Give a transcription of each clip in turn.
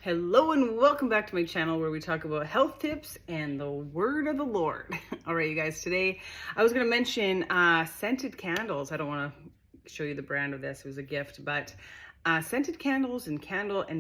Hello and welcome back to my channel where we talk about health tips and the word of the Lord. All right, you guys, today I was going to mention scented candles. I don't want to show you the brand of this. It was a gift, but scented candles and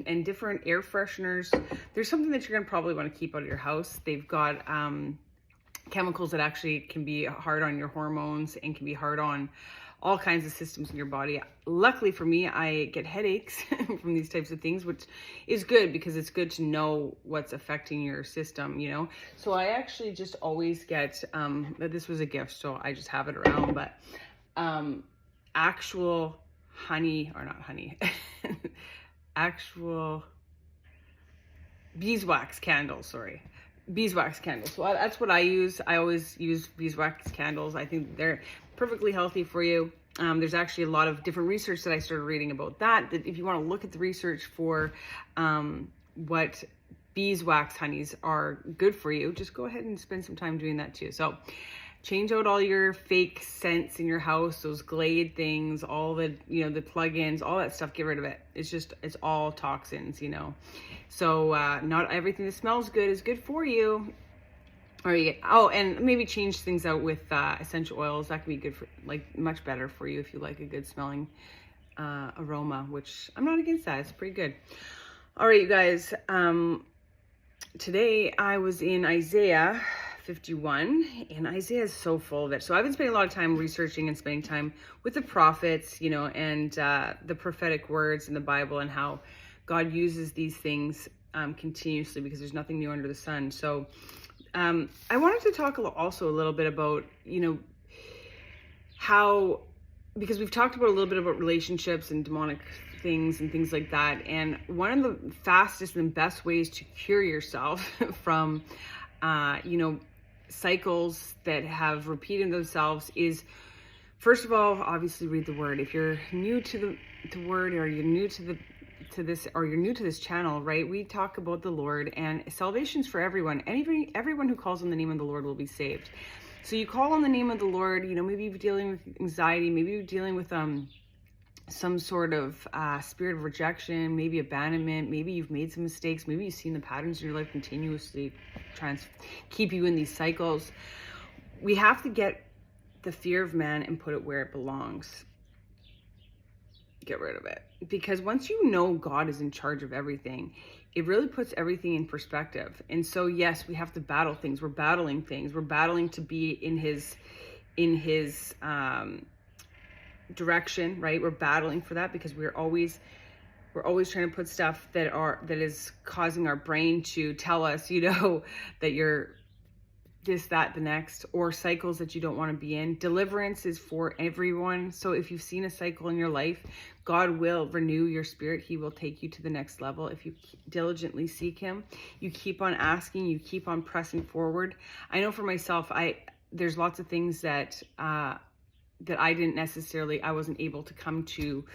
and different air fresheners. There's something that you're going to probably want to keep out of your house. They've got chemicals that actually can be hard on your hormones and can be hard on all kinds of systems in your body. Luckily for me, I get headaches from these types of things, which is good because it's good to know what's affecting your system, you know? So I actually just always get, this was a gift, so I just have it around, but actual honey, or not honey, actual beeswax candles, sorry. Beeswax candles. So that's what I use. I always use beeswax candles. I think they're perfectly healthy for you. There's actually a lot of different research that I started reading about that if you want to look at the research for what beeswax honeys are good for you, just go ahead and spend some time doing that too. So change out all your fake scents in your house, those Glade things, all the, the plug-ins, all that stuff, get rid of it. It's all toxins, So not everything that smells good is good for you. And maybe change things out with essential oils. That can be good for, much better for you if you like a good smelling aroma, which I'm not against that. It's pretty good. All right, you guys. Today I was in Isaiah 51, and Isaiah is so full of it. So I've been spending a lot of time researching and spending time with the prophets, and the prophetic words in the Bible and how God uses these things continuously because there's nothing new under the sun. So I wanted to talk also a little bit about, how, because we've talked about a little bit about relationships and demonic things and things like that. And one of the fastest and best ways to cure yourself from, cycles that have repeated themselves is, first of all, obviously read the word. If you're new to the word, or you're new to this channel, right? We talk about the Lord, and salvation's for everyone. Everyone who calls on the name of the Lord will be saved. So you call on the name of the Lord, maybe you're dealing with anxiety, maybe you're dealing with some sort of spirit of rejection, maybe abandonment, maybe you've made some mistakes, maybe you've seen the patterns in your life continuously trying to keep you in these cycles. We have to get the fear of man and put it where it belongs. Get rid of it. Because once you know God is in charge of everything, it really puts everything in perspective. And so, yes, we have to battle things. We're battling things. We're battling to be in his direction, right? We're battling for that because we're always trying to put stuff that is causing our brain to tell us, that you're this, that, the next, or cycles that you don't want to be in. Deliverance is for everyone. So if you've seen a cycle in your life, God will renew your spirit. He will take you to the next level if you diligently seek him. You keep on asking, you keep on pressing forward. I know for myself, there's lots of things that I wasn't able to come to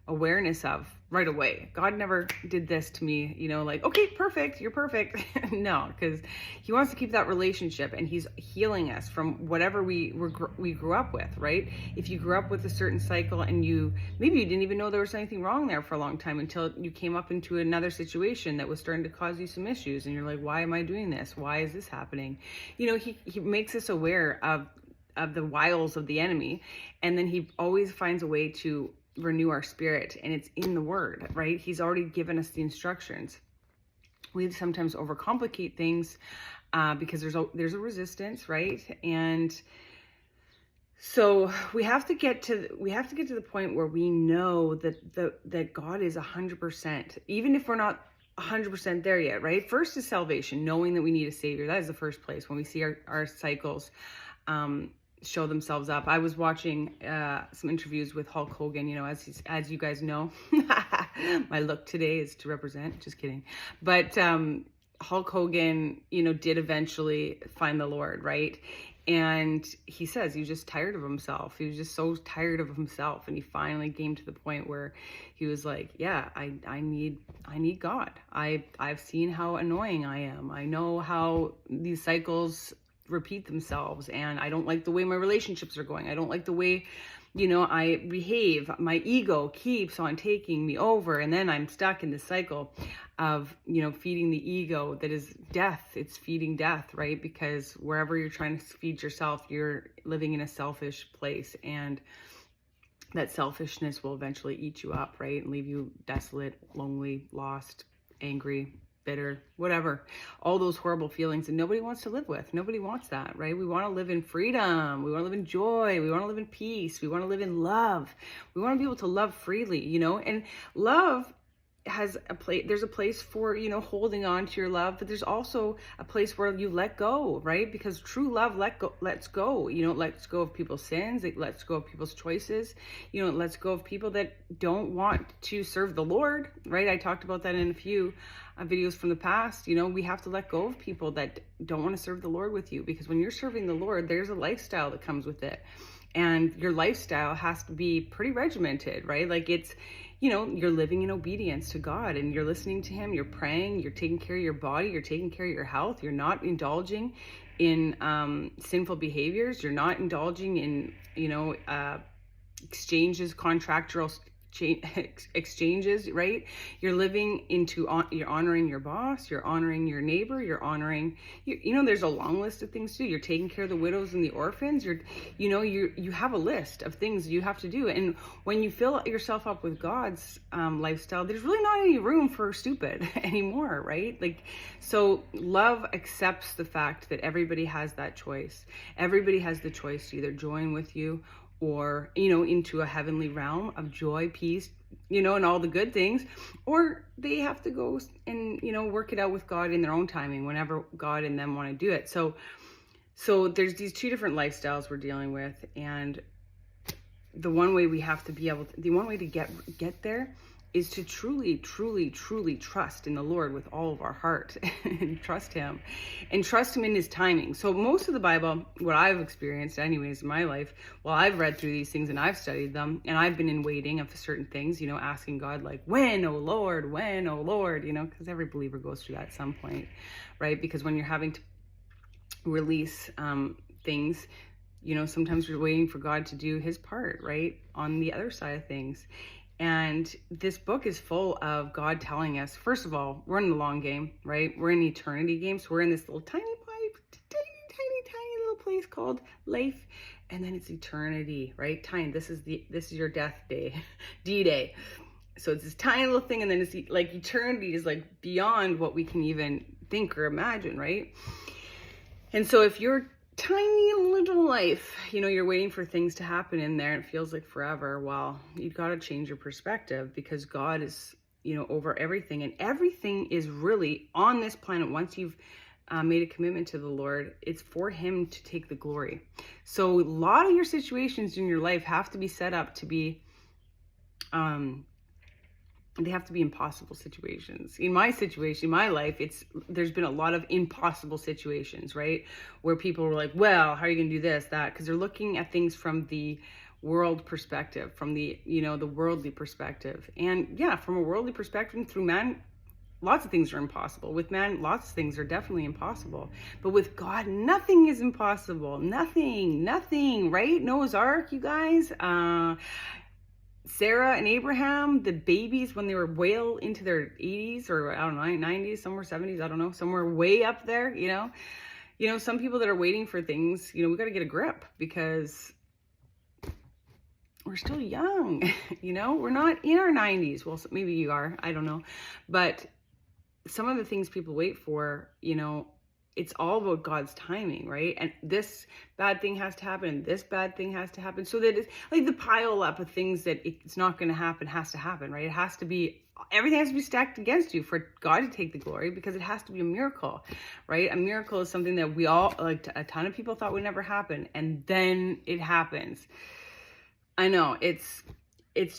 awareness of right away. God never did this to me, okay, perfect, you're perfect. No, because he wants to keep that relationship, and he's healing us from whatever we grew up with, right? If you grew up with a certain cycle and maybe you didn't even know there was anything wrong there for a long time until you came up into another situation that was starting to cause you some issues, and you're like, why am I doing this? Why is this happening? He makes us aware of the wiles of the enemy, and then he always finds a way to renew our spirit, and it's in the word, right? He's already given us the instructions. We sometimes overcomplicate things because there's a resistance, right? And so we have to get to the point where we know that God is 100%, even if we're not 100% there yet, right? First is salvation, knowing that we need a savior. That is the first place when we see our cycles show themselves up. I was watching some interviews with Hulk Hogan, as you guys know. My look today is to represent, just kidding. But Hulk Hogan, did eventually find the Lord, right? And he says he was just tired of himself. He was just so tired of himself. And he finally came to the point where he was like, yeah, I need God. I've seen how annoying I am. I know how these cycles repeat themselves, and I don't like the way my relationships are going. I don't like the way I behave, my ego keeps on taking me over, and then I'm stuck in the cycle of, feeding the ego that is death. It's feeding death, right? Because wherever you're trying to feed yourself, you're living in a selfish place, and that selfishness will eventually eat you up, right? And leave you desolate, lonely, lost, angry, bitter, whatever, all those horrible feelings that nobody wants to live with. Nobody wants that, right? We want to live in freedom. We want to live in joy. We want to live in peace. We want to live in love. We want to be able to love freely, and love has a place. There's a place for, holding on to your love, but there's also a place where you let go, right? Because true love lets go, it lets go of people's sins. It lets go of people's choices. It lets go of people that don't want to serve the Lord, right? I talked about that in a few videos from the past. We have to let go of people that don't want to serve the Lord with you, because when you're serving the Lord, there's a lifestyle that comes with it. And your lifestyle has to be pretty regimented, right? Like it's, you're living in obedience to God, and you're listening to him, you're praying, you're taking care of your body, you're taking care of your health, you're not indulging in sinful behaviors, you're not indulging in, exchanges, contractual exchanges, right? You're living into, you're honoring your boss, you're honoring your neighbor, you're honoring, there's a long list of things too. You're taking care of the widows and the orphans. You have a list of things you have to do. And when you fill yourself up with God's lifestyle, there's really not any room for stupid anymore, right? So love accepts the fact that everybody has that choice. Everybody has the choice to either join with you or, into a heavenly realm of joy, peace, and all the good things, or they have to go and, work it out with God in their own timing, whenever God and them want to do it. So there's these two different lifestyles we're dealing with. And the one way to get there is to truly, truly, truly trust in the Lord with all of our heart and trust him in his timing. So most of the Bible, what I've experienced anyways in my life, I've read through these things and I've studied them, and I've been in waiting of certain things, asking God, like, when, oh Lord, because every believer goes through that at some point, right? Because when you're having to release things, sometimes you're waiting for God to do his part, right? On the other side of things. And this book is full of God telling us, first of all, we're in the long game, right? We're in the eternity game. So we're in this little tiny little place called life. And then it's eternity, right? Time. This is your death day, D-Day. So it's this tiny little thing. And then it's like eternity is like beyond what we can even think or imagine, right? And so if you're tiny little life, you're waiting for things to happen in there and it feels like forever, well, you've got to change your perspective, because God is, over everything, and everything is really on this planet. Once you've made a commitment to the Lord, it's for him to take the glory. So a lot of your situations in your life have to be set up to be they have to be impossible situations. In my situation, in my life, there's been a lot of impossible situations, right? Where people were like, well, how are you going to do this, that? Because they're looking at things from the world perspective, from the, the worldly perspective. And yeah, from a worldly perspective, through man, lots of things are impossible. With man, lots of things are definitely impossible. But with God, nothing is impossible. Nothing, right? Noah's Ark, you guys. Sarah and Abraham, the babies, when they were well into their 80s, or I don't know, 90s, somewhere 70s, I don't know, somewhere way up there, some people that are waiting for things, we got to get a grip, because we're still young, we're not in our 90s. Well, maybe you are, I don't know. But some of the things people wait for, it's all about God's timing, right? And this bad thing has to happen, and this bad thing has to happen, so that it's like the pile up of things that it's not going to happen has to happen, right? It has to be, everything has to be stacked against you for God to take the glory, because it has to be a miracle, right? A miracle is something that we all, like a ton of people thought would never happen, and then it happens. I know, it's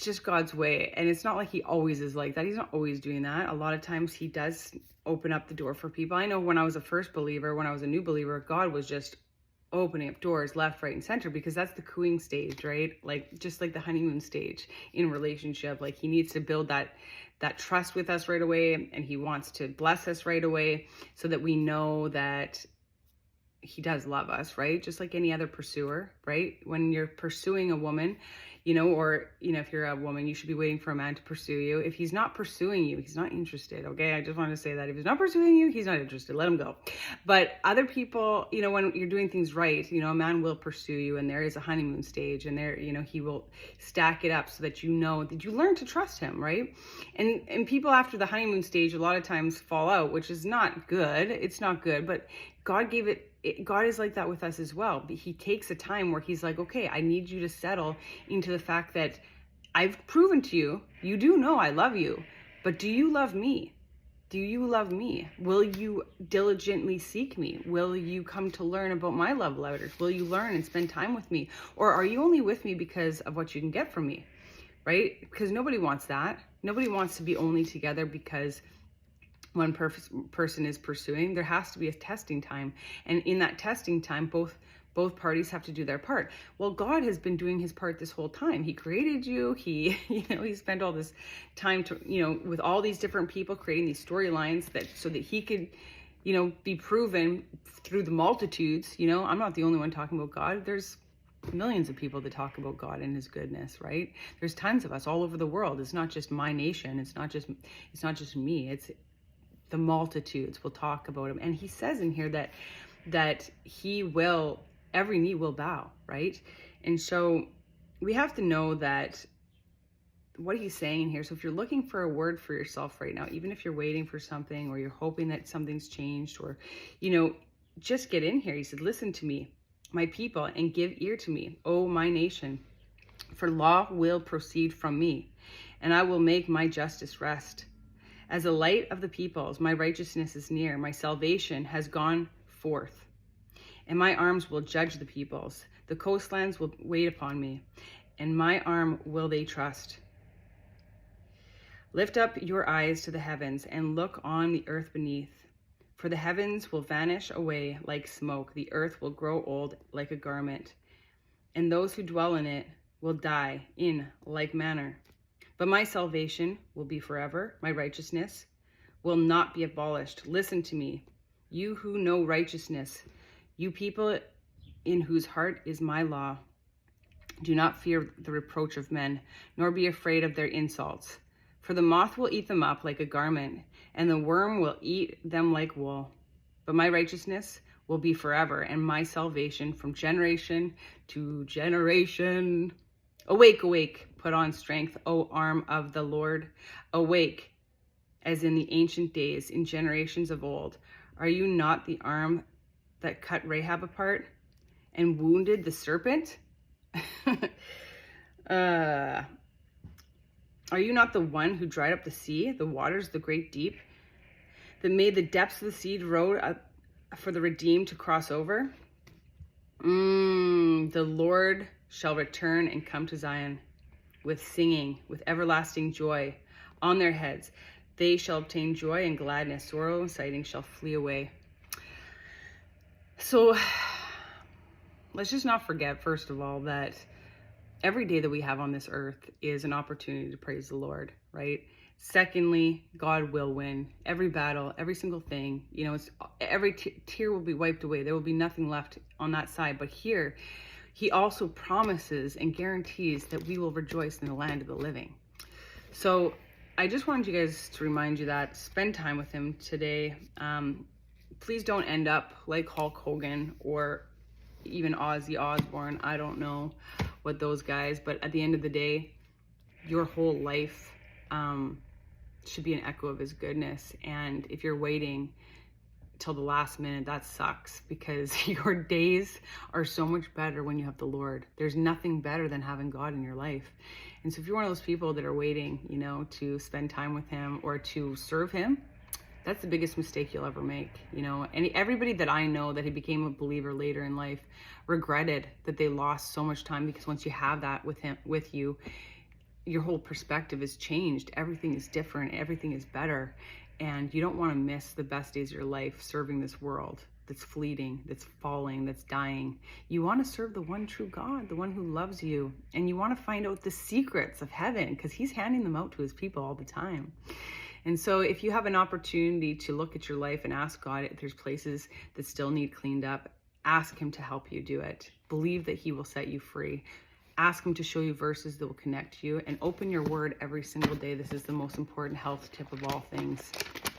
just God's way, and it's not like he always is like that. He's not always doing that. A lot of times he does open up the door for people. I know when I was a first believer, when I was a new believer, God was just opening up doors left, right, and center, because that's the cooing stage, right? Like, just like the honeymoon stage in relationship. Like, he needs to build that trust with us right away, and he wants to bless us right away, so that we know that he does love us, right? Just like any other pursuer, right? When you're pursuing a woman, you know, or, you know, if you're a woman, you should be waiting for a man to pursue you. If he's not pursuing you, he's not interested, okay? I just want to say that if he's not pursuing you, he's not interested. Let him go. But other people, you know, when you're doing things right, you know, a man will pursue you, and there is a honeymoon stage, and there, you know, he will stack it up so that you know that you learn to trust him, right? And people after the honeymoon stage a lot of times fall out, which is not good. It's not good, but God gave it. God is like that with us as well. He takes a time where he's like, okay, I need you to settle into the fact that I've proven to you, you do know I love you, but do you love me? Do you love me? Will you diligently seek me? Will you come to learn about my love letters? Will you learn and spend time with me? Or are you only with me because of what you can get from me, right? Because nobody wants that. Nobody wants to be only together because one person is pursuing. There has to be a testing time, and in that testing time, both parties have to do their part. Well, God has been doing his part this whole time. He created you. He, you know, he spent all this time to, you know, with all these different people, creating these storylines that so that he could, you know, be proven through the multitudes. You know, I'm not the only one talking about God. There's millions of people that talk about God and his goodness, right? There's tons of us all over the world. It's not just my nation. It's not just me. It's the multitudes will talk about him. And he says in here that he will, every knee will bow, right? And so we have to know that what he's saying in here. So if you're looking for a word for yourself right now, even if you're waiting for something, or you're hoping that something's changed, or, you know, just get in here. He said, listen to me, my people, and give ear to me, O my nation, for law will proceed from me, and I will make my justice rest. As a light of the peoples, my righteousness is near. My salvation has gone forth, and my arms will judge the peoples. The coastlands will wait upon me, and my arm will they trust. Lift up your eyes to the heavens and look on the earth beneath. For the heavens will vanish away like smoke. The earth will grow old like a garment, and those who dwell in it will die in like manner. But my salvation will be forever. My righteousness will not be abolished. Listen to me, you who know righteousness, you people in whose heart is my law. Do not fear the reproach of men, nor be afraid of their insults. For the moth will eat them up like a garment, and the worm will eat them like wool. But my righteousness will be forever, and my salvation from generation to generation. Awake, awake, put on strength, O arm of the Lord. Awake, as in the ancient days, in generations of old. Are you not the arm that cut Rahab apart and wounded the serpent? Are you not the one who dried up the sea, the waters, the great deep, that made the depths of the sea road for the redeemed to cross over? The Lord shall return and come to Zion with singing, with everlasting joy on their heads. They shall obtain joy and gladness. Sorrow and sighing shall flee away. So let's just not forget, first of all, that every day that we have on this earth is an opportunity to praise the Lord, right? Secondly, God will win every battle, every single thing. You know, every tear will be wiped away. There will be nothing left on that side. But here, he also promises and guarantees that we will rejoice in the land of the living. So I just wanted you guys to remind you that spend time with him today. Please don't end up like Hulk Hogan or even Ozzy Osbourne. I don't know what those guys, but at the end of the day, your whole life should be an echo of his goodness. And if you're waiting till the last minute, that sucks, because your days are so much better when you have the Lord. There's nothing better than having God in your life. And so if you're one of those people that are waiting, you know, to spend time with him or to serve him, that's the biggest mistake you'll ever make, you know. And everybody that I know that had became a believer later in life regretted that they lost so much time, because once you have that with you, your whole perspective is changed. Everything is different. Everything is better. And you don't want to miss the best days of your life serving this world that's fleeting, that's falling, that's dying. You want to serve the one true God, the one who loves you. And you want to find out the secrets of heaven, because he's handing them out to his people all the time. And so if you have an opportunity to look at your life and ask God if there's places that still need cleaned up, Ask him to help you do it. Believe that he will set you free. Ask him to show you verses that will connect you, and open your word every single day. This is the most important health tip of all things.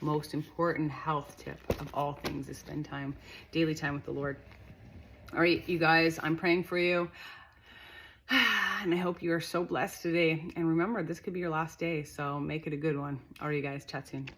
Most important health tip of all things is spend time, daily time with the Lord. All right, you guys, I'm praying for you. And I hope you are so blessed today. And remember, this could be your last day, so make it a good one. All right, you guys, chat soon.